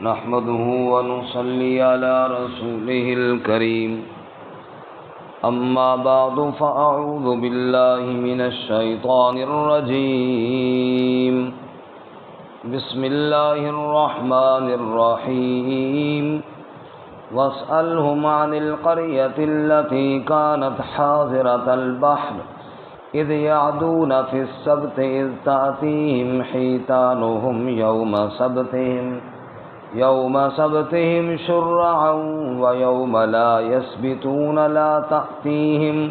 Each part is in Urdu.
نحمده ونصلي على رسوله الكريم أما بعد فأعوذ بالله من الشيطان الرجيم بسم الله الرحمن الرحيم واسألهم عن القرية التي كانت حاضرة البحر إذ يعدون في السبت إذ تأتيهم حيتانهم يوم سبتهم شرعا ويوم لا يسبتون لا تأتيهم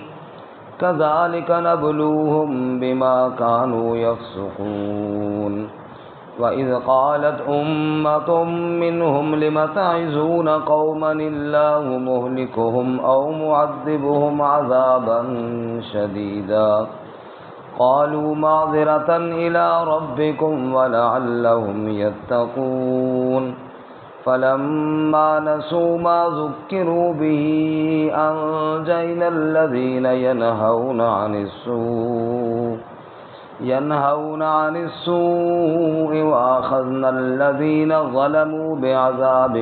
كذلك نبلوهم بما كانوا يفسقون وإذ قالت أمة منهم لم تعظون قوما الله مهلكهم أو معذبهم عذابا شديدا قالوا معذرة إلى ربكم ولعلهم يتقون فلما نسوا ما ذكروا به أنجينا الذين ينهون عن السوء وأخذنا الذين ظلموا بعذاب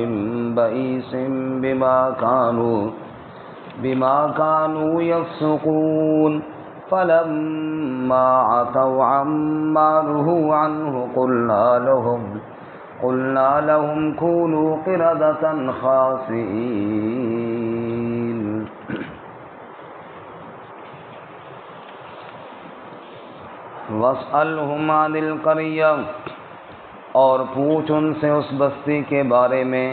بئيس بما كانوا يفسقون فلما عتوا عما نهوا عنه قلنا لهم كونوا قردة خاسئين وَاسْأَلْهُمْ عَنِ الْقَرْيَةِ اور پوچھ ان سے اس بستی کے بارے میں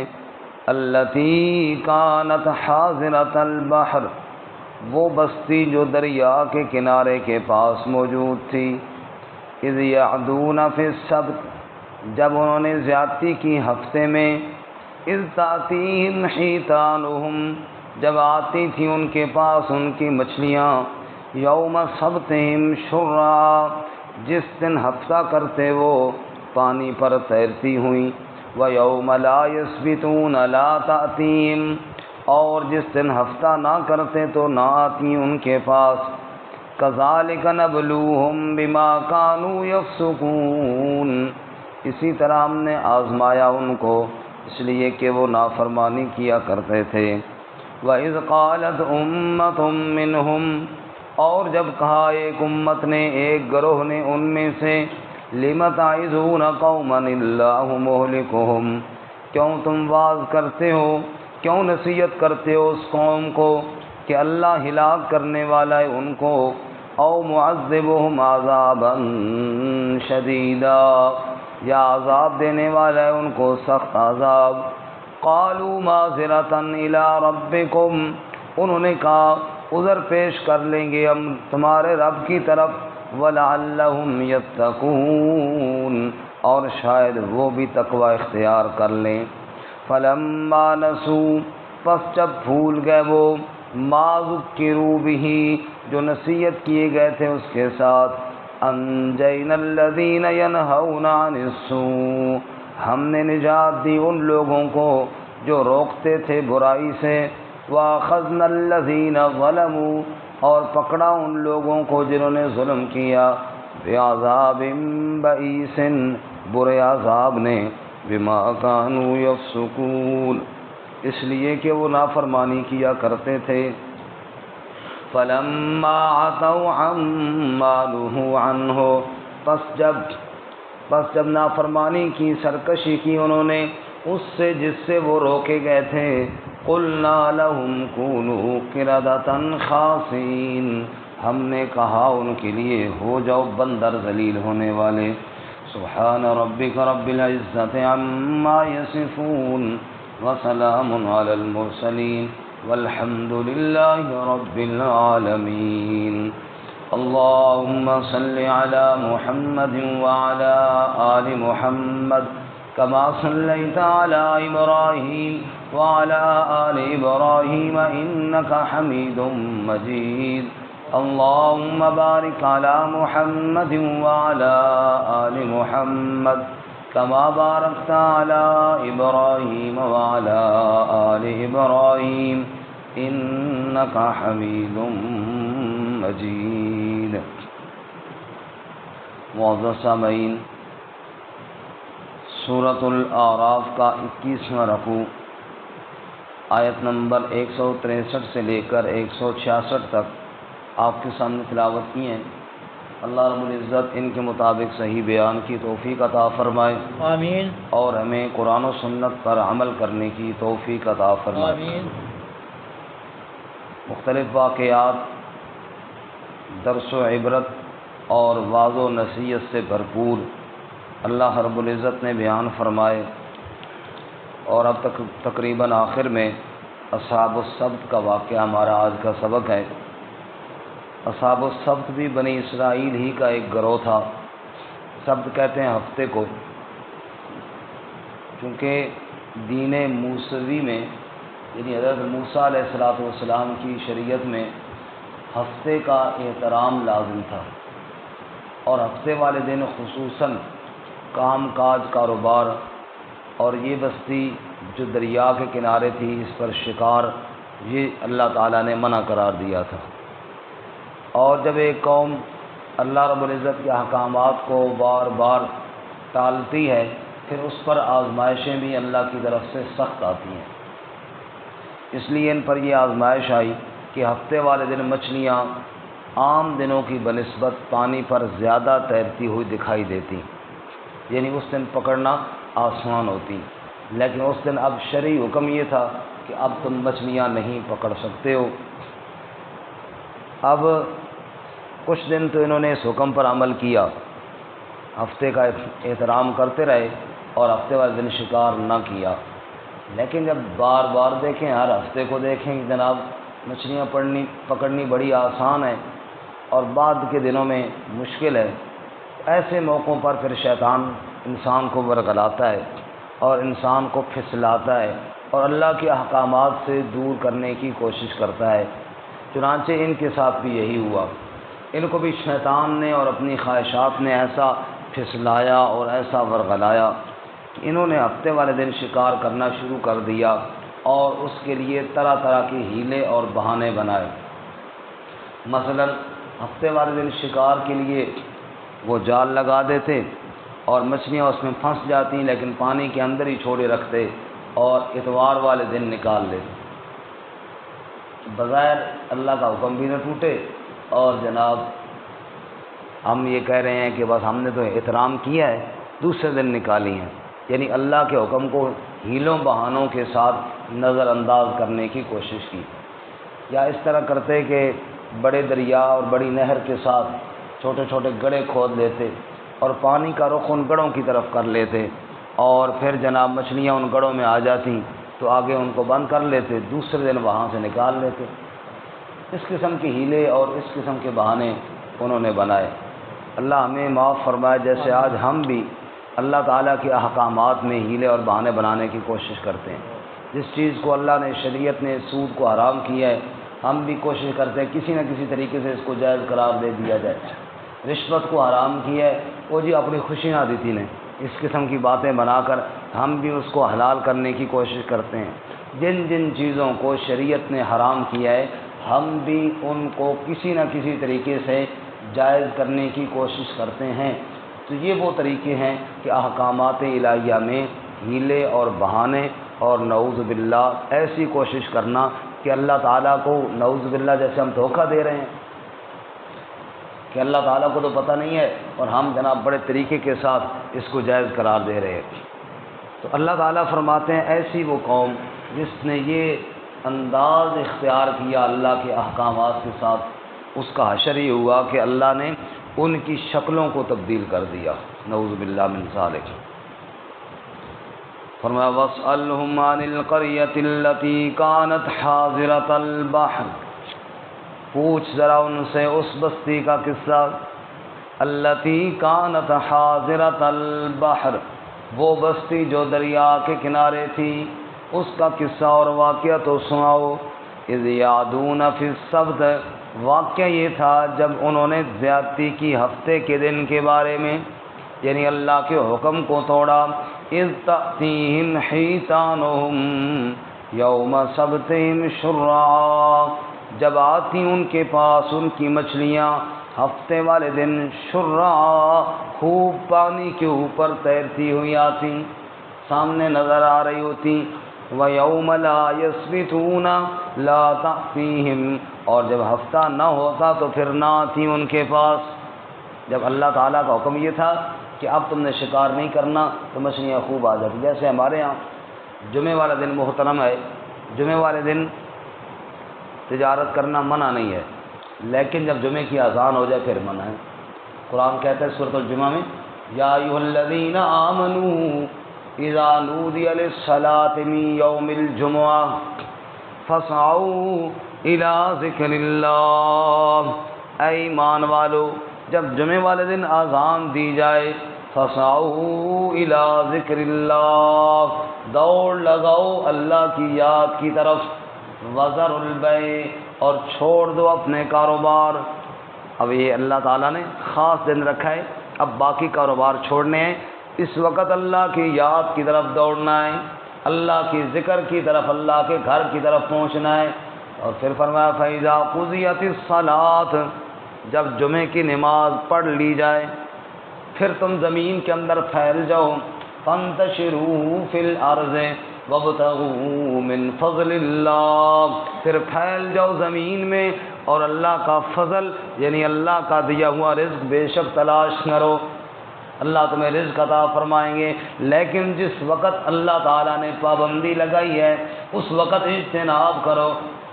الَّتِي كَانَتْ حَاضِرَةَ الْبَحْرِ وہ بستی جو دریا کے کنارے کے پاس موجود تھی اِذْ يَعْدُونَ فِي السَّبْتِ جب انہوں نے زیادتی کی ہفتے میں اِذْ تَأْتِيهِمْ حِيتَانُهُمْ جب آتی تھی ان کے پاس ان کی مچھلیاں یوم سبتہم شرعا جس دن ہفتہ کرتے وہ پانی پر تیرتی ہوئیں ویوم لا یسبتون لا تأتیم اور جس دن ہفتہ نہ کرتے تو نہ آتی ان کے پاس کذالک نبلوہم بما کانوا یفسقون اسی طرح ہم نے آزمایا ان کو اس لیے کہ وہ نافرمانی کیا کرتے تھے وَإِذْ قَالَتْ أُمَّةٌ مِّنْهُمْ اور جب کہا ایک امت نے ایک گروہ نے ان میں سے لِمَ تَعِظُونَ قَوْمًا اللَّهُ مُهْلِكُهُمْ کیوں تم واعظ کرتے ہو کیوں نصیحت کرتے ہو اس قوم کو کہ اللہ ہلاک کرنے والا ہے ان کو او معذبهم عذابا شدیدا یا عذاب دینے والا ہے ان کو سخت عذاب قالوا معذرة إلى ربكم انہوں نے کہا عذر پیش کر لیں گے ہم تمہارے رب کی طرف وَلَعَلَّهُمْ يَتَّقُونَ اور شاید وہ بھی تقوی اختیار کر لیں فَلَمَّا نَسُوا پس جب بھول گئے وہ مَا ذُكِّرُوا بِهِ جو نصیحت کیے گئے تھے اس کے ساتھ أَنجَيْنَا الَّذِينَ يَنْهَوْنَ عَنِ السُّوءِ ہم نے نجات دی ان لوگوں کو جو روکتے تھے برائی سے وَأَخَذْنَا الَّذِينَ ظَلَمُوا اور پکڑا ان لوگوں کو جنہوں نے ظلم کیا بِعَذَابٍ بَئِيسٍ برے عذاب نے بِمَا كَانُوا يَفْسُقُونَ اس لیے کہ وہ نافرمانی کیا کرتے تھے فَلَمَّا عَتَوْا عَمَّا نُهُوا عَنْهُ پس جب نافرمانی کی سرکشی کی انہوں نے اس سے جس سے وہ روکے گئے تھے قُلْنَا لَهُمْ كُونُوا قِرَدَةً خَاسِئِينَ ہم نے کہا ان کے لیے ہو جاؤ بندر ذلیل ہونے والے سبحان ربک رب العزت عما یصفون وسلام علی المرسلین والحمد للہ رب العالمین اللهم صل على محمد وعلى آل محمد كما صليت على إبراهيم وعلى آل إبراهيم إنك حميد مجيد اللهم بارك على محمد وعلى آل محمد كما باركت على إبراهيم وعلى آل إبراهيم إنك حميد مجيد معزز سامعین، سورۃ الاعراف کا 21واں رکوع آیت نمبر 163 سے لے کر 166 تک آپ کے سامنے تلاوت کی ہیں۔ اللہ رب العزت ان کے مطابق صحیح بیان کی توفیق عطا فرمائے، آمین، اور ہمیں قرآن و سنت پر عمل کرنے کی توفیق عطا فرمائے، آمین۔ مختلف واقعات، درس و عبرت اور واعظ و نصیحت سے بھرپور اللہ رب العزت نے بیان فرمائے، اور اب تک تقریباً آخر میں اصحاب السبت کا واقعہ ہمارا آج کا سبق ہے۔ اصحاب السبت بھی بنی اسرائیل ہی کا ایک گروہ تھا۔ سبت کہتے ہیں ہفتے کو، چونکہ دین موسوی میں یعنی حضرت موسیٰ علیہ السلام کی شریعت میں ہفتے کا احترام لازم تھا، اور ہفتے والے دن خصوصاً کام کاج، کاروبار، اور یہ بستی جو دریا کے کنارے تھی اس پر شکار، یہ اللہ تعالیٰ نے منع قرار دیا تھا۔ اور جب ایک قوم اللہ رب العزت کے احکامات کو بار بار ٹالتی ہے، پھر اس پر آزمائشیں بھی اللہ کی طرف سے سخت آتی ہیں۔ اس لیے ان پر یہ آزمائش آئی کہ ہفتے والے دن مچھلیاں عام دنوں کی بنسبت پانی پر زیادہ تیرتی ہوئی دکھائی دیتی، یعنی اس دن پکڑنا آسان ہوتی، لیکن اس دن اب شرعی حکم یہ تھا کہ اب تم مچھلیاں نہیں پکڑ سکتے ہو۔ اب کچھ دن تو انہوں نے اس حکم پر عمل کیا، ہفتے کا احترام کرتے رہے اور ہفتے والے دن شکار نہ کیا، لیکن جب بار بار دیکھیں، ہر ہفتے کو دیکھیں کہ جناب مچھلیاں پکڑنی بڑی آسان ہے اور بعد کے دنوں میں مشکل ہے، ایسے موقعوں پر پھر شیطان انسان کو ورگلاتا ہے اور انسان کو پھسلاتا ہے اور اللہ کے احکامات سے دور کرنے کی کوشش کرتا ہے۔ چنانچہ ان کے ساتھ بھی یہی ہوا، ان کو بھی شیطان نے اور اپنی خواہشات نے ایسا پھسلایا اور ایسا ورگلایا کہ انہوں نے ہفتے والے دن شکار کرنا شروع کر دیا، اور اس کے لیے طرح طرح کی ہیلے اور بہانے بنائے۔ مثلا ہفتے والے دن شکار کے لیے وہ جال لگا دیتے اور مچھلیاں اس میں پھنس جاتی، لیکن پانی کے اندر ہی چھوڑے رکھتے اور اتوار والے دن نکال لیتے، بظاہر اللہ کا حکم بھی نہ ٹوٹے، اور جناب ہم یہ کہہ رہے ہیں کہ بس ہم نے تو احترام کیا ہے، دوسرے دن نکالی ہیں، یعنی اللہ کے حکم کو ہیلوں بہانوں کے ساتھ نظر انداز کرنے کی کوشش کی۔ یا اس طرح کرتے کہ بڑے دریا اور بڑی نہر کے ساتھ چھوٹے چھوٹے گڑھے کھود لیتے اور پانی کا رخ ان گڑھوں کی طرف کر لیتے، اور پھر جناب مچھلیاں ان گڑھوں میں آ جاتی تو آگے ان کو بند کر لیتے، دوسرے دن وہاں سے نکال لیتے۔ اس قسم کی ہیلے اور اس قسم کے بہانے انہوں نے بنائے۔ اللہ ہمیں معاف فرمائے، جیسے آج ہم بھی اللہ تعالیٰ کے احکامات میں ہیلے اور بہانے بنانے کی کوشش کرتے ہیں۔ جس چیز کو اللہ نے شریعت نے سود کو حرام کیا ہے، ہم بھی کوشش کرتے ہیں کسی نہ کسی طریقے سے اس کو جائز قرار دے دیا جائے۔ رشوت کو حرام کیا ہے، وہ جی اپنی خوشی نہ دیتی نے، اس قسم کی باتیں بنا کر ہم بھی اس کو حلال کرنے کی کوشش کرتے ہیں۔ جن جن چیزوں کو شریعت نے حرام کیا ہے، ہم بھی ان کو کسی نہ کسی طریقے سے جائز کرنے کی کوشش کرتے ہیں۔ تو یہ وہ طریقے ہیں کہ احکامات الہیہ میں ہیلے اور بہانے اور نعوذ باللہ ایسی کوشش کرنا کہ اللہ تعالیٰ کو نعوذ باللہ جیسے ہم دھوکہ دے رہے ہیں کہ اللہ تعالیٰ کو تو پتہ نہیں ہے اور ہم جناب بڑے طریقے کے ساتھ اس کو جائز قرار دے رہے ہیں۔ تو اللہ تعالیٰ فرماتے ہیں ایسی وہ قوم جس نے یہ انداز اختیار کیا اللہ کے احکامات کے ساتھ، اس کا حشر یہ ہوا کہ اللہ نے ان کی شکلوں کو تبدیل کر دیا، نعوذ باللہ من ذالک۔ فرمایا وَاسْأَلْهُمْ عَنِ الْقَرْيَةِ الَّتِي كَانَتْ حَاضِرَةَ الْبَحْرِ، پوچھ ذرا ان سے اس بستی کا قصہ، الَّتِي كَانَتْ حَاضِرَةَ الْبَحْرِ، وہ بستی جو دریا کے کنارے تھی، اس کا قصہ اور واقعہ تو سناؤ۔ اِذْ يَعْدُونَ فِي السَّبْتِ، واقعہ یہ تھا جب انہوں نے زیادتی کی ہفتے کے دن کے بارے میں، یعنی اللہ کے حکم کو توڑا۔ اِذْ تَأْتِيهِمْ حِیتَانُهُمْ یَوْمَ سَبْتِهِمْ شُرَّعًا، جب آتی ان کے پاس ان کی مچھلیاں ہفتے والے دن شرعا، خوب پانی کے اوپر تیرتی ہوئی آتی۔ سامنے نظر آ رہی ہوتی. وَيَوْمَ لَا يَسْبِتُونَ لَا تَأْتِيهِمْ، اور جب ہفتہ نہ ہوتا تو پھر نہ آتی ان کے پاس. جب اللہ تعالیٰ کا حکم یہ تھا کہ اب تم نے شکار نہیں کرنا تو مچھلیاں خوب آ جاتی. جیسے ہمارے یہاں جمعے والا دن محترم ہے، جمعے والے دن تجارت کرنا منع نہیں ہے، لیکن جب جمعے کی اذان ہو جائے پھر منع ہے. قرآن کہتا ہے سورۃ الجمعہ میں یا ایھا الذین آمنوا اذا نودی للصلاۃ من یوم الجمعہ فاسعوا الی ذکر اللہ. اے ایمان والو، جب جمعے والے دن اذان دی جائے فاسعوا الی ذکر اللہ، دوڑ لگاؤ اللہ کی یاد کی طرف. وذروا البیع، اور چھوڑ دو اپنے کاروبار. اب یہ اللہ تعالیٰ نے خاص دن رکھا ہے، اب باقی کاروبار چھوڑنے ہیں. اس وقت اللہ کی یاد کی طرف دوڑنا ہے، اللہ کی ذکر کی طرف، اللہ کے گھر کی طرف پہنچنا ہے. اور پھر فرمایا فَإِذَا قُضِيَتِ الصَّلَاةُ، جب جمعے کی نماز پڑھ لی جائے پھر تم زمین کے اندر پھیل جاؤ. فَانتَشِرُوا فِي الْأَرْضِ وَابْتَغُوا مِنْ فَضْلِ اللَّهِ، پھر پھیل جاؤ زمین میں اور اللہ کا فضل یعنی اللہ کا دیا ہوا رزق بے شک تلاش کرو. اللہ تمہیں رزق عطا فرمائیں گے. لیکن جس وقت اللہ تعالیٰ نے پابندی لگائی ہے اس وقت اجتناب کرو.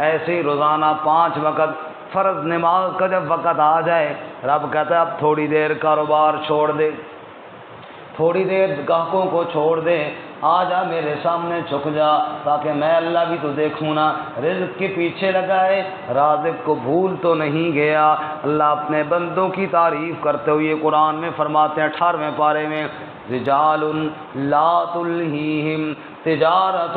ایسے ہی روزانہ 5 وقت فرض نماز کا جب وقت آ جائے، رب کہتا ہے اب تھوڑی دیر کاروبار چھوڑ دے، تھوڑی دیر گاہکوں کو چھوڑ دے، آ جا میرے سامنے جھک جا تاکہ میں اللہ بھی تو دیکھوں نا. رزق کے پیچھے لگا ہے، رازق کو بھول تو نہیں گیا. اللہ اپنے بندوں کی تعریف کرتے ہوئے قرآن میں فرماتے ہیں 18ویں پارے میں رجال لا تلہیہم تجارت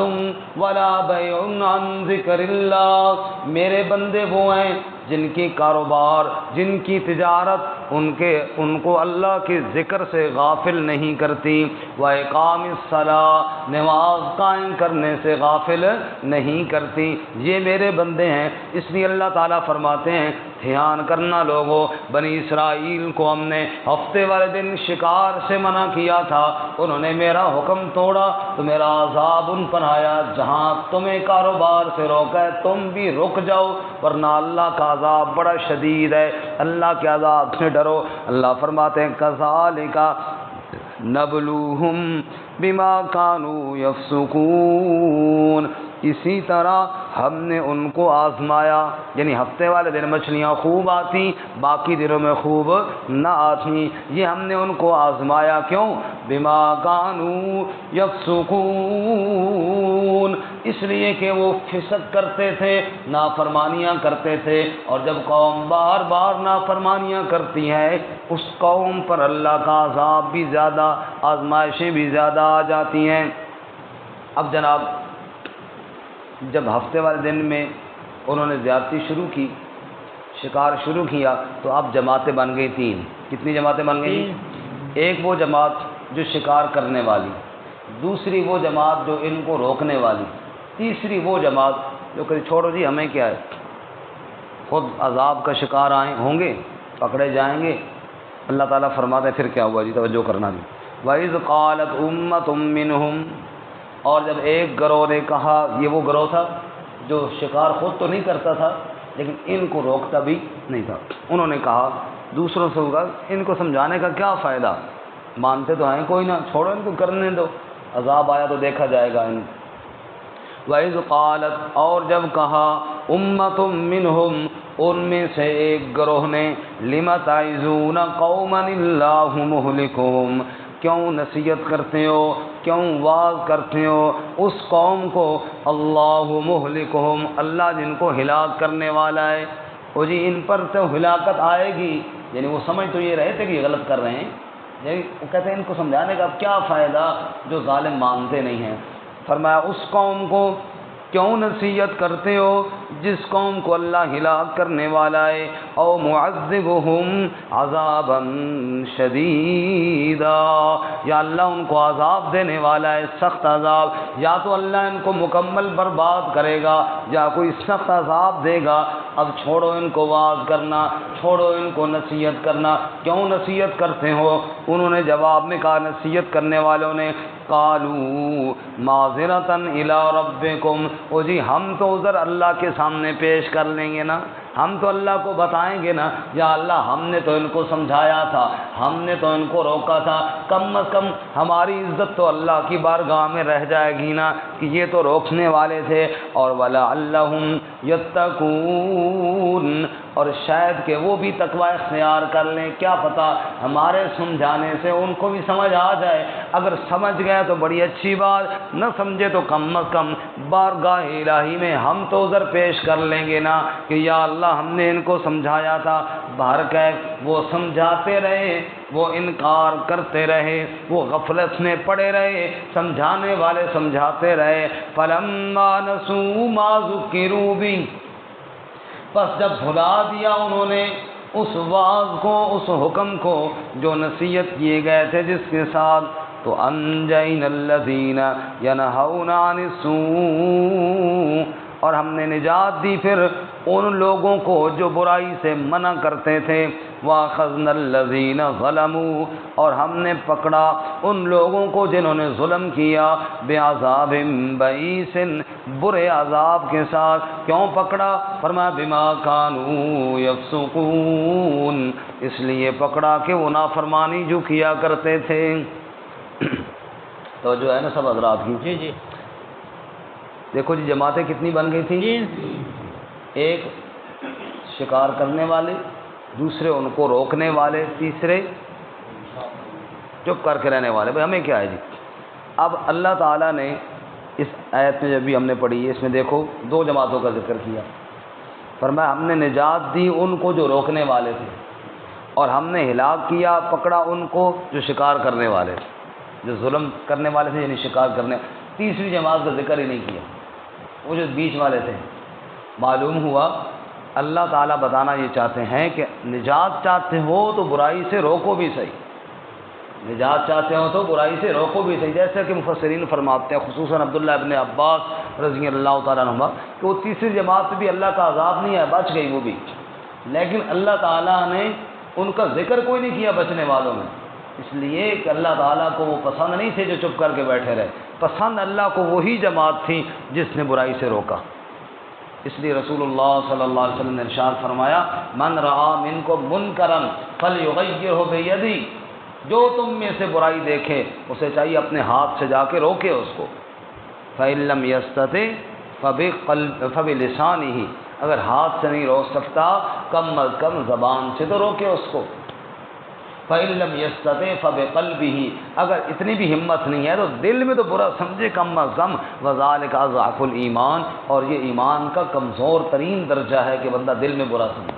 ولا بیع عن ذکر اللہ. میرے بندے وہ ہیں جن کی کاروبار، جن کی تجارت ان کو اللہ کے ذکر سے غافل نہیں کرتی. وَإِقَامِ الصَّلَاةِ، نماز قائم کرنے سے غافل نہیں کرتی. یہ میرے بندے ہیں. اس لیے اللہ تعالیٰ فرماتے ہیں دھیان کرنا لوگوں، بنی اسرائیل کو ہم نے ہفتے والے دن شکار سے منع کیا تھا، انہوں نے میرا حکم توڑا تو میرا عذاب ان پر آیا. جہاں تمہیں کاروبار سے روکا ہے تم بھی رک جاؤ، ورنہ اللہ کا عذاب بڑا شدید ہے. اللہ کے عذاب سے ڈرو. اللہ فرماتے ہیں کذالک نبلوہم بما کانوا یفسقون، اسی طرح ہم نے ان کو آزمایا. یعنی ہفتے والے دن مچھلیاں خوب آتی، باقی دنوں میں خوب نہ آتی. یہ ہم نے ان کو آزمایا. کیوں؟ بما کانوا یفسقون، اس لیے کہ وہ فسق کرتے تھے، نافرمانیاں کرتے تھے. اور جب قوم بار بار نافرمانیاں کرتی ہے اس قوم پر اللہ کا عذاب بھی زیادہ، آزمائشیں بھی زیادہ آ جاتی ہیں. اب جناب جب ہفتے والے دن میں انہوں نے زیادتی شروع کی، شکار شروع کیا، تو اب جماعتیں بن گئی 3. کتنی جماعتیں بن گئی؟ ایک وہ جماعت جو شکار کرنے والی، دوسری وہ جماعت جو ان کو روکنے والی، تیسری وہ جماعت جو کہ چھوڑو جی ہمیں کیا ہے، خود عذاب کا شکار آئے ہوں گے، پکڑے جائیں گے. اللہ تعالیٰ فرماتے ہیں پھر کیا ہوا جی، توجہ کرنا بھی. وَإِذْ قَالَتْ أُمَّةٌ مِّنْهُمْ، اور جب ایک گروہ نے کہا، یہ وہ گروہ تھا جو شکار خود تو نہیں کرتا تھا لیکن ان کو روکتا بھی نہیں تھا. انہوں نے کہا دوسروں سے ہوگا ان کو سمجھانے کا کیا فائدہ، مانتے تو ہیں کوئی نہ، چھوڑو ان کو کرنے دو، عذاب آیا تو دیکھا جائے گا. وَإِذْ قَالَتْ، اور جب کہا أُمَّةٌ مِّنْهُمْ، ان میں سے ایک گروہ نے لِمَ تَعِظُونَ قَوْمًا اللَّهُ مُهْلِكُهُمْ، کیوں نصیحت کرتے ہو، کیوں واعظ کرتے ہو اس قوم کو اللہ مہلکہم، اللہ جن کو ہلاک کرنے والا ہے. وہ جی ان پر تو ہلاکت آئے گی، یعنی وہ سمجھ تو یہ رہے تھے کہ یہ غلط کر رہے ہیں، یعنی وہ کہتے ہیں ان کو سمجھانے کا اب کیا فائدہ جو ظالم مانتے نہیں ہیں. فرمایا اس قوم کو کیوں نصیحت کرتے ہو جس قوم کو اللہ ہلاک کرنے والا ہے. او معذبہم عذابا شدیدا، یا اللہ ان کو عذاب دینے والا ہے، سخت عذاب. یا تو اللہ ان کو مکمل برباد کرے گا یا کوئی سخت عذاب دے گا. اب چھوڑو ان کو واعظ کرنا، چھوڑو ان کو نصیحت کرنا. کیوں نصیحت کرتے ہو؟ انہوں نے جواب میں کہا نصیحت کرنے والوں نے قالوا معذرۃ الی ربکم، او جی ہم تو عذر اللہ کے سامنے پیش کر لیں گے نا، ہم تو اللہ کو بتائیں گے نا، یا اللہ ہم نے تو ان کو سمجھایا تھا، ہم نے تو ان کو روکا تھا، کم از کم ہماری عزت تو اللہ کی بارگاہ میں رہ جائے گی نا کہ یہ تو روکنے والے تھے۔ اور وَلَعَلَّهُمْ يَتَّقُونَ، اور شاید کہ وہ بھی تقوی اختیار کر لیں، کیا پتہ ہمارے سمجھانے سے ان کو بھی سمجھ آ جائے، اگر سمجھ گئے تو بڑی اچھی بات، نہ سمجھے تو کم از کم بارگاہ الہی میں ہم تو عذر پیش کر لیں گے نا کہ یا اللہ ہم نے ان کو سمجھایا تھا، بہرکیف وہ سمجھاتے رہے، وہ انکار کرتے رہے، وہ غفلت میں پڑے رہے، سمجھانے والے سمجھاتے رہے۔ فَلَمَّا نَسُوا مَا ذُكِّرُوا بِهِ، پس جب بھلا دیا انہوں نے اس واعظ کو، اس حکم کو جو نصیحت کیے گئے تھے جس کے ساتھ، تو انجینا الذین ینہون عن السوء، اور ہم نے نجات دی پھر ان لوگوں کو جو برائی سے منع کرتے تھے، وَأَخَذْنَا الَّذِينَ ظَلَمُوا، اور ہم نے پکڑا ان لوگوں کو جنہوں نے ظلم کیا، بِعَذَابٍ بَئِيسٍ، برے عذاب کے ساتھ۔ کیوں پکڑا؟ فرمایا بِمَا كَانُوا يَفْسُقُونَ، اس لیے پکڑا کہ وہ نافرمانی جو کیا کرتے تھے۔ تو جو ہے نا سب حضرات کی، جی جی دیکھو جی جماعتیں کتنی بن گئی تھیں، جی ایک شکار کرنے والے، دوسرے ان کو روکنے والے، تیسرے چپ کر کے رہنے والے۔ بھئی ہمیں کیا ہے جی؟ اب اللہ تعالیٰ نے اس آیت میں جب بھی ہم نے پڑھی ہے، اس میں دیکھو دو جماعتوں کا ذکر کیا، فرمایا ہم نے نجات دی ان کو جو روکنے والے تھے، اور ہم نے ہلاک کیا، پکڑا ان کو جو شکار کرنے والے تھے، جو ظلم کرنے والے تھے، یعنی شکار کرنے۔ تیسری جماعت کا ذکر ہی نہیں کیا، وہ جو بیچ والے تھے۔ معلوم ہوا اللہ تعالیٰ بتانا یہ چاہتے ہیں کہ نجات چاہتے ہو تو برائی سے روکو بھی صحیح، نجات چاہتے ہو تو برائی سے روکو بھی صحیح، جیسا کہ مفسرین فرماتے ہیں، خصوصاً عبداللہ ابن عباس رضی اللہ تعالیٰ عنہ، کہ وہ تیسری جماعت بھی اللہ کا عذاب نہیں ہے، بچ گئی وہ بھی، لیکن اللہ تعالیٰ نے ان کا ذکر کوئی نہیں کیا بچنے والوں میں، اس لیے کہ اللہ تعالیٰ کو وہ پسند نہیں تھے جو چپ کر کے بیٹھے رہے، پسند اللہ کو وہی جماعت تھی جس نے برائی سے روکا۔ اس لیے رسول اللہ صلی اللہ علیہ وسلم نے ارشاد فرمایا، من رعا منکم منکرا فلیغیرہ بیدی، جو تم میں سے برائی دیکھے اسے چاہیے اپنے ہاتھ سے جا کے روکے اس کو، فإن لم یستطع فبلسانہ، اگر ہاتھ سے نہیں روک سکتا کم از کم زبان سے تو روکے اس کو، فإن لم یستطع فبقلبہ، اگر اتنی بھی ہمت نہیں ہے تو دل میں تو برا سمجھے کم از کم، وذالک اضعف الایمان، اور یہ ایمان کا کمزور ترین درجہ ہے کہ بندہ دل میں برا سمجھے،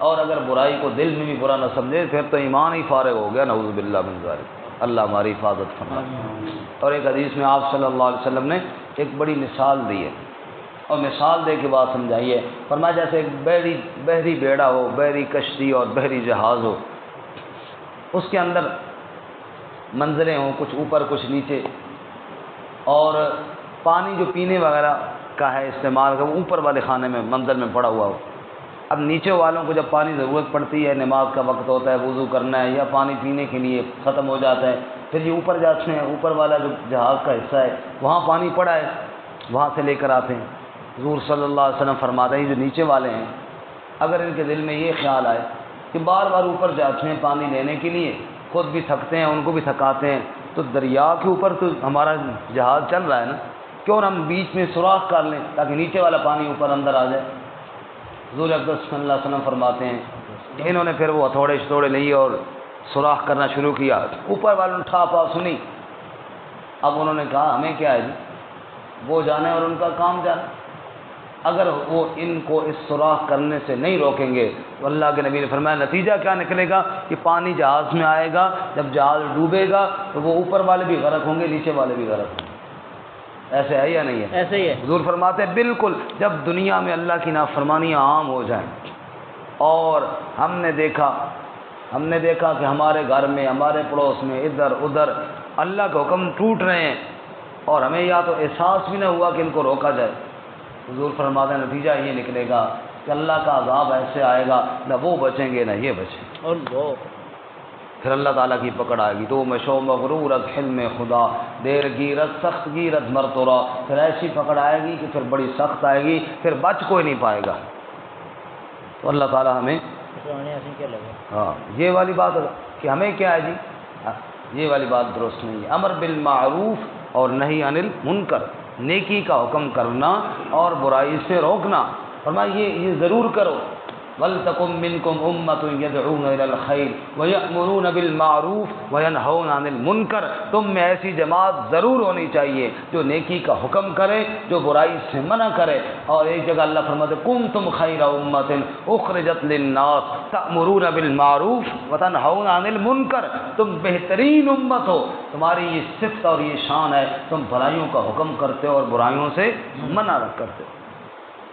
اور اگر برائی کو دل میں بھی برا نہ سمجھے پھر تو ایمان ہی فارغ ہو گیا، نعوذ باللہ من ذالک، اللہ ہماری حفاظت فرمائے۔ اور ایک حدیث میں آپ صلی اللہ علیہ وسلم نے ایک بڑی مثال دی ہے، اور مثال دے کے بات سمجھائیے، فرمایا جیسے ایک بحری بیڑا ہو، بحری کشتی اور بحری جہاز ہو، اس کے اندر منزلیں ہوں، کچھ اوپر کچھ نیچے، اور پانی جو پینے وغیرہ کا ہے استعمال کا وہ اوپر والے خانے میں منزل میں پڑا ہوا ہو۔ اب نیچے والوں کو جب پانی ضرورت پڑتی ہے، نماز کا وقت ہوتا ہے، وضو کرنا ہے یا پانی پینے کے لیے ختم ہو جاتا ہے، پھر یہ اوپر جاتے ہیں، اوپر والا جو جہاز کا حصہ ہے وہاں پانی پڑا ہے، وہاں سے لے کر آتے ہیں۔ حضور صلی اللہ علیہ وسلم فرماتے ہیں جو نیچے والے ہیں اگر ان کے دل میں یہ خیال آئے کہ بار بار اوپر جاتے ہیں پانی لینے کے لیے، خود بھی تھکتے ہیں ان کو بھی تھکاتے ہیں، تو دریا کے اوپر تو ہمارا جہاز چل رہا ہے نا، کیوں نہ ہم بیچ میں سوراخ کر لیں تاکہ نیچے والا پانی اوپر اندر آ جائے۔ حضور اقدس صلی اللہ علیہ وسلم فرماتے ہیں کہ انہوں نے پھر وہ ہتھوڑے شتوڑے لیے اور سوراخ کرنا شروع کیا، اوپر والوں نے ٹھا پا سنی، اب انہوں نے کہا ہمیں کیا ہے جی، وہ جانے اور ان کا کام جانے، اگر وہ ان کو اس سوراخ کرنے سے نہیں روکیں گے تو اللہ کے نبی نے فرمایا نتیجہ کیا نکلے گا کہ پانی جہاز میں آئے گا، جب جہاز ڈوبے گا تو وہ اوپر والے بھی غرق ہوں گے، نیچے والے بھی غرق ہوں گے۔ ایسے ہے یا نہیں ہے؟ ایسے ہی ہے۔ حضور فرماتے ہیں بالکل، جب دنیا میں اللہ کی نافرمانیاں عام ہو جائیں، اور ہم نے دیکھا کہ ہمارے گھر میں، ہمارے پڑوس میں، ادھر ادھر اللہ کے حکم ٹوٹ رہے ہیں، اور ہمیں یا تو احساس بھی نہ ہوا کہ ان کو روکا جائے، حضور فرماتے ہیں نتیجہ یہ نکلے گا کہ اللہ کا عذاب ایسے آئے گا، نہ وہ بچیں گے نہ یہ بچیں گے۔ اور وہ پھر اللہ تعالیٰ کی پکڑ آئے گی، تو مشو مغرورت حلم خدا، دیر گیرت سخت گیرت مرتورا، پھر ایسی پکڑ آئے گی کہ پھر بڑی سخت آئے گی، پھر بچ کوئی نہیں پائے گا۔ تو اللہ تعالیٰ ہمیں ہاں یہ والی بات کہ ہمیں کیا ہے جی، یہ والی بات درست نہیں ہے۔ امر بالمعروف اور نہی عن المنکر، نیکی کا حکم کرنا اور برائی سے روکنا، فرمایا یہ ضرور کرو۔ وَلْتَكُن مِّنكُمْ أُمَّةٌ يَدْعُونَ إِلَى الْخَيْرِ وَيَأْمُرُونَ بِالْمَعْرُوفِ وَيَنْهَوْنَ عَنِ الْمُنكَرِ، تم میں ایسی جماعت ضرور ہونی چاہیے جو نیکی کا حکم کرے، جو برائی سے منع کرے۔ اور ایک جگہ اللہ فرماتے كُنتُمْ خَيْرَ أُمَّةٍ أُخْرِجَتْ لِلنَّاسِ تَأْمُرُونَ بِالْمَعْرُوفِ وَتَنْهَوْنَ عَنِ الْمُنكَرِ، تم بہترین امت ہو، تمہاری یہ صفت اور یہ شان ہے، تم بھلائیوں کا حکم کرتے ہو اور برائیوں سے منع کرتے ہو۔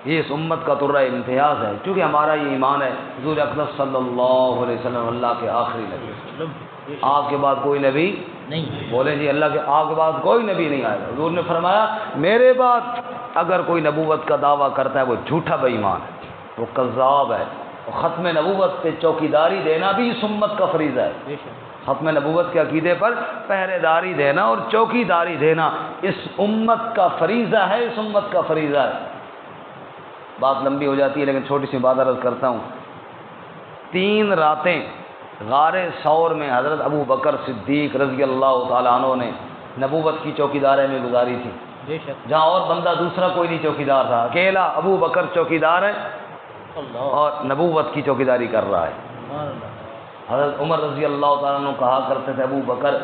یہ اس امت کا طرہ امتیاز ہے، کیونکہ ہمارا یہ ایمان ہے حضور اقدس صلی اللہ علیہ وسلم اللہ کے آخری نبی، آپ کے بعد کوئی نبی نہیں، بولیں جی اللہ کے آپ کے بعد کوئی نبی نہیں آئے گا۔ حضور نے فرمایا میرے بعد اگر کوئی نبوت کا دعویٰ کرتا ہے وہ جھوٹا بے ایمان ہے، وہ کذاب ہے۔ اور ختم نبوت پہ چوکیداری دینا بھی اس امت کا فریضہ ہے، ختم نبوت کے عقیدے پر پہرے داری دینا اور چوکیداری دینا اس امت کا فریضہ ہے، اس امت کا فریضہ ہے۔ بات لمبی ہو جاتی ہے لیکن چھوٹی سی بات عرض کرتا ہوں۔ 3 راتیں غار ثور میں حضرت ابو بکر صدیق رضی اللہ تعالیٰ عنہ نے نبوت کی چوکیداری میں گزاری تھی، جہاں اور بندہ دوسرا کوئی نہیں چوکیدار تھا، اکیلا ابو بکر چوکیدار ہے اور نبوت کی چوکیداری کر رہا ہے۔ حضرت عمر رضی اللہ تعالیٰ عنہ کہا کرتے تھے ابو بکر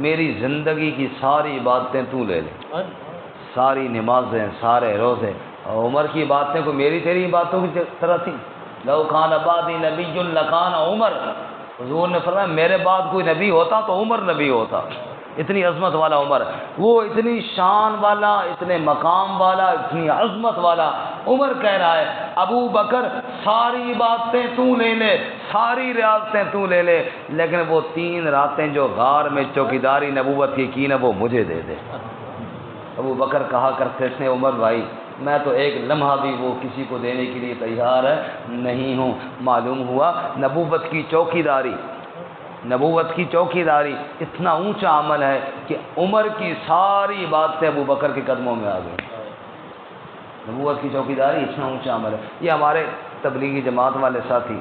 میری زندگی کی ساری عبادتیں تو لے لے، ساری نمازیں سارے روزے۔ اور عمر کی باتیں کوئی میری تیری باتوں کی طرح تھی، لو کان بعدی نبی لکان عمر، حضور نے فرمایا میرے بعد کوئی نبی ہوتا تو عمر نبی ہوتا، اتنی عظمت والا عمر، وہ اتنی شان والا، اتنے مقام والا، اتنی عظمت والا عمر کہہ رہا ہے ابو بکر ساری باتیں تو لے لے، ساری ریاستیں تو لے لے، لیکن وہ 3 راتیں جو غار میں چوکیداری نبوت کی نا وہ مجھے دے دے۔ ابو بکر کہا کرتے تھے عمر بھائی میں تو ایک لمحہ بھی وہ کسی کو دینے کے لیے تیار نہیں ہوں۔ معلوم ہوا نبوت کی چوکیداری اتنا اونچا عمل ہے کہ عمر کی ساری باتیں ابو بکر کے قدموں میں آ گئی۔ نبوت کی چوکیداری اتنا اونچا عمل ہے۔ یہ ہمارے تبلیغی جماعت والے ساتھی،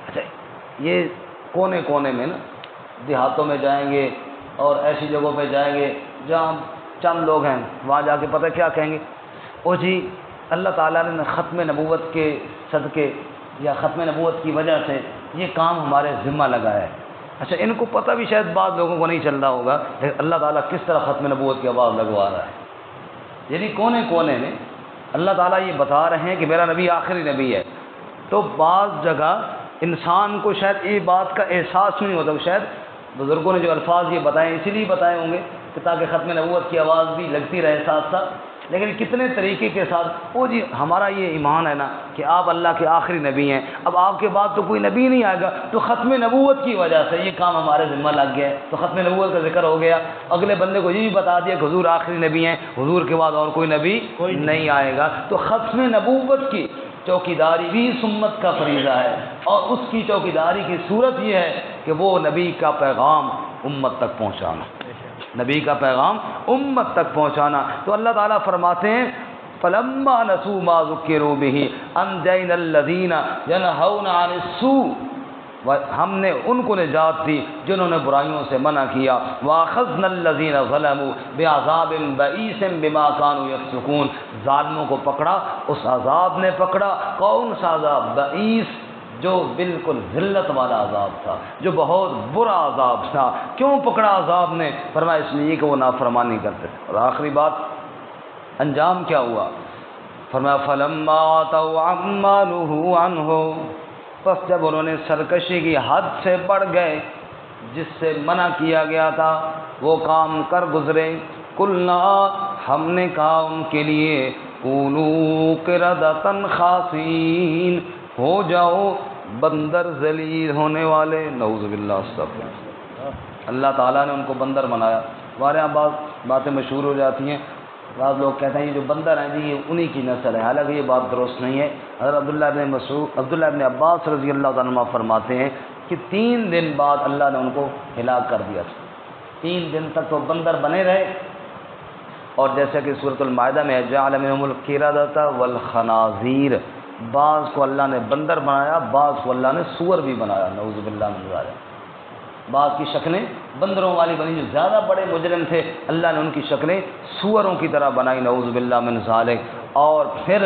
اچھا یہ کونے کونے میں نا دیہاتوں میں جائیں گے اور ایسی جگہوں پہ جائیں گے جہاں چند لوگ ہیں، وہاں جا کے پتہ کیا کہیں گے، او جی اللہ تعالیٰ نے ختم نبوت کے صدقے یا ختم نبوت کی وجہ سے یہ کام ہمارے ذمہ لگا ہے۔ اچھا ان کو پتہ بھی شاید بعض لوگوں کو نہیں چل رہا ہوگا لیکن اللہ تعالیٰ کس طرح ختم نبوت کی آواز لگوا رہا ہے، یعنی کونے کونے میں اللہ تعالیٰ یہ بتا رہے ہیں کہ میرا نبی آخری نبی ہے۔ تو بعض جگہ انسان کو شاید یہ بات کا احساس نہیں ہوتا، شاید بزرگوں نے جو الفاظ یہ بتائے اسی لیے بتائے ہوں گے کہ تاکہ ختم نبوت کی آواز بھی لگتی رہے ساتھ ساتھ، لیکن کتنے طریقے کے ساتھ وہ جی ہمارا یہ ایمان ہے نا کہ آپ اللہ کے آخری نبی ہیں، اب آپ کے بعد تو کوئی نبی نہیں آئے گا، تو ختم نبوت کی وجہ سے یہ کام ہمارے ذمہ لگ گیا ہے، تو ختم نبوت کا ذکر ہو گیا، اگلے بندے کو یہ بھی بتا دیا کہ حضور آخری نبی ہیں، حضور کے بعد اور کوئی نبی نہیں آئے گا، تو ختم نبوت کی چوکیداری بھی اس امت کا فریضہ ہے، اور اس کی چوکیداری کی صورت یہ ہے کہ وہ نبی کا پیغام امت تک پہنچانا، نبی کا پیغام امت تک پہنچانا۔ تو اللہ تعالیٰ فرماتے ہیں فَلَمَّا نَسُوا مَا ذُكِّرُوا بِهِ أَنجَيْنَا الَّذِينَ يَنْهَوْنَ عَنِ السُّوءِ، ہم نے ان کو نجات دی جنہوں نے برائیوں سے منع کیا، وَأَخَذْنَا الَّذِينَ ظَلَمُوا بِعَذَابٍ بَئِيسٍ بِمَا كَانُوا يَفْسُقُونَ، ظالموں کو پکڑا، اس عذاب نے پکڑا، کون سا عذاب؟ بئیس، جو بالکل ذلت والا عذاب تھا، جو بہت برا عذاب تھا۔ کیوں پکڑا عذاب نے؟ فرمایا اس لیے کہ وہ نافرمانی کرتے تھے۔ اور آخری بات انجام کیا ہوا؟ فرمایا فَلَمَّا عَتَوْا عَمَّا نُهُوا عَنْهُ، پس جب انہوں نے سرکشی کی حد سے بڑھ گئے، جس سے منع کیا گیا تھا وہ کام کر گزرے، قُلْنَا، ہم نے کہا ان کے لیے كُونُوا قِرَدَةً خَاسِئِينَ، ہو جاؤ بندر ذلیل ہونے والے، نعوذ باللہ، استغفر اللہ۔ اللہ تعالیٰ نے ان کو بندر بنایا۔ ہمارے یہاں بعض باتیں مشہور ہو جاتی ہیں، بعض لوگ کہتے ہیں یہ جو بندر ہیں جی یہ انہی کی نسل ہے، حالانکہ یہ بات درست نہیں ہے۔ حضرت عبداللہ ابن عباس رضی اللہ تعالیٰ عنہ فرماتے ہیں کہ 3 دن بعد اللہ نے ان کو ہلاک کر دیا تھا۔ 3 دن تک تو بندر بنے رہے، اور جیسا کہ سورۃ المائدہ میں جعل منہم القردۃ والخنازیر، بعض کو اللہ نے بندر بنایا، بعض کو اللہ نے سور بھی بنایا، نعوذ باللہ من ذالک۔ بعض کی شکلیں بندروں والی بنی، جو زیادہ بڑے مجرم تھے اللہ نے ان کی شکلیں سوروں کی طرح بنائی، نعوذ باللہ من ذالک۔ اور پھر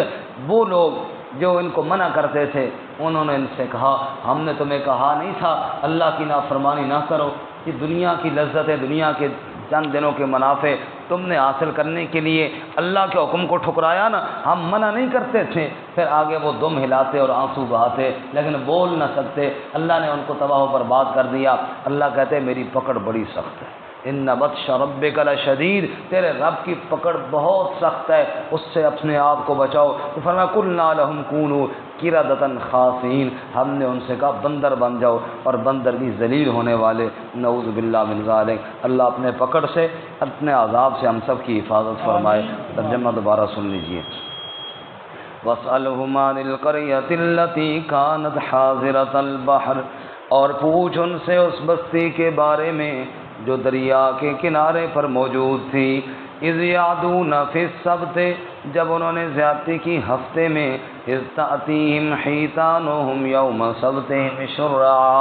وہ لوگ جو ان کو منع کرتے تھے انہوں نے ان سے کہا ہم نے تمہیں کہا نہیں تھا اللہ کی نافرمانی نہ کرو، یہ دنیا کی لذت ہے، دنیا کے چند دنوں کے منافع تم نے حاصل کرنے کے لیے اللہ کے حکم کو ٹھکرایا نا، ہم منع نہیں کرتے تھے۔ پھر آگے وہ دم ہلاتے اور آنسو بہاتے لیکن بول نہ سکتے، اللہ نے ان کو تباہ و برباد کر دیا۔ اللہ کہتے میری پکڑ بڑی سخت ہے، ان بطش ربک لشدید، تیرے رب کی پکڑ بہت سخت ہے، اس سے اپنے آپ کو بچاؤ۔ تو فرمایا قلنا لهم كونوا قردۃ خاسئین، ہم نے ان سے کہا بندر بن جاؤ، اور بندر بھی ذلیل ہونے والے، نعوذ باللہ من ذالک۔ اللہ اپنے پکڑ سے، اپنے عذاب سے ہم سب کی حفاظت فرمائے۔ ترجمہ دوبارہ سن لیجیے۔ وَاسْأَلْهُمْ عَنِ الْقَرْيَةِ الَّتِي كَانَتْ حَاضِرَةَ الْبَحْرِ، اور پوچھ ان سے اس بستی کے بارے میں جو دریا کے کنارے پر موجود تھی، اذ یعدون فی السبت، جب انہوں نے زیادتی کی ہفتے میں، اذ تأتیہم حیتانہم یوم سبتہم شرعا،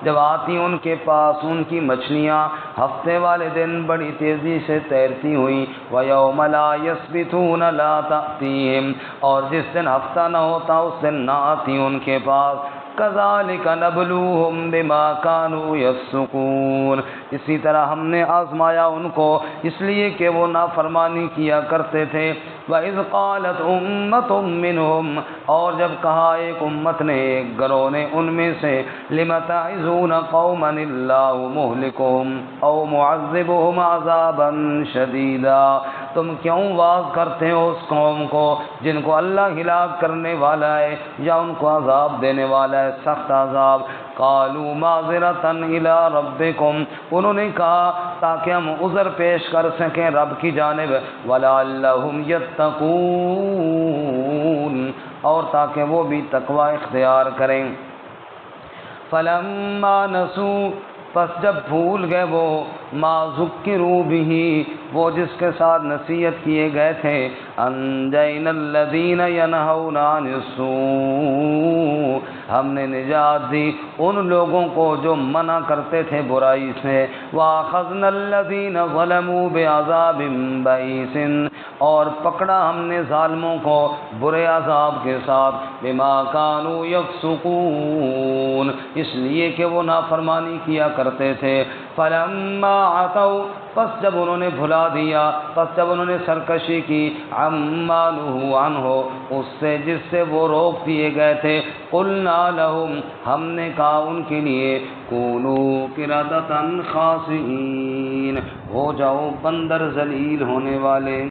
جب آتی ان کے پاس ان کی مچھلیاں ہفتے والے دن بڑی تیزی سے تیرتی ہوئیں، ویوم لا یسبتون لا تأتیہم، اور جس دن ہفتہ نہ ہوتا اس دن نہ آتی ان کے پاس۔ کذالک نبلوہم بما کانوا یفسقون، اسی طرح ہم نے آزمایا ان کو اس لیے کہ وہ نافرمانی کیا کرتے تھے۔ وَإِذْ قَالَتْ أُمَّةٌ مِّنْهُمْ، اور جب کہا ایک امت نے، ایک گروہ نے ان میں سے، لِمَ تَعِظُونَ قَوْمًا اللَّهُ مُهْلِكُهُمْ أَوْ مُعَذِّبُهُمْ عَذَابًا شَدِيدًا، تم کیوں واز کرتے ہو اس قوم کو جن کو اللہ ہلاک کرنے والا ہے یا ان کو عذاب دینے والا ہے، سخت عذاب۔ قالوا معذرة إلى ربكم، انہوں نے کہا تاکہ ہم عذر پیش کر سکیں رب کی جانب، ولعلهم يتقون، اور تاکہ وہ بھی تقوی اختیار کریں۔ فلما نسوا، پس جب بھول گئے وہ، ما ذکروا به، وہ جس کے ساتھ نصیحت کیے گئے تھے، انجینا الذین ینہون عن السوء، ہم نے نجات دی ان لوگوں کو جو منع کرتے تھے برائی سے، واخذنا الذین ظلموا بعذاب بئیس، اور پکڑا ہم نے ظالموں کو برے عذاب کے ساتھ، بما کانوا یفسقون، اس لیے کہ وہ نافرمانی کیا کرتے تھے۔ فلما عتوا، پس جب انہوں نے بھلا دیا، پس جب انہوں نے سرکشی کی، عما نہوا عنہ، اس سے جس سے وہ روک دیے گئے تھے، قلنا لهم، ہم نے کہا ان کے لیے، کونوا قردۃ خاسئین، ہو جاؤ بندر ذلیل ہونے والے۔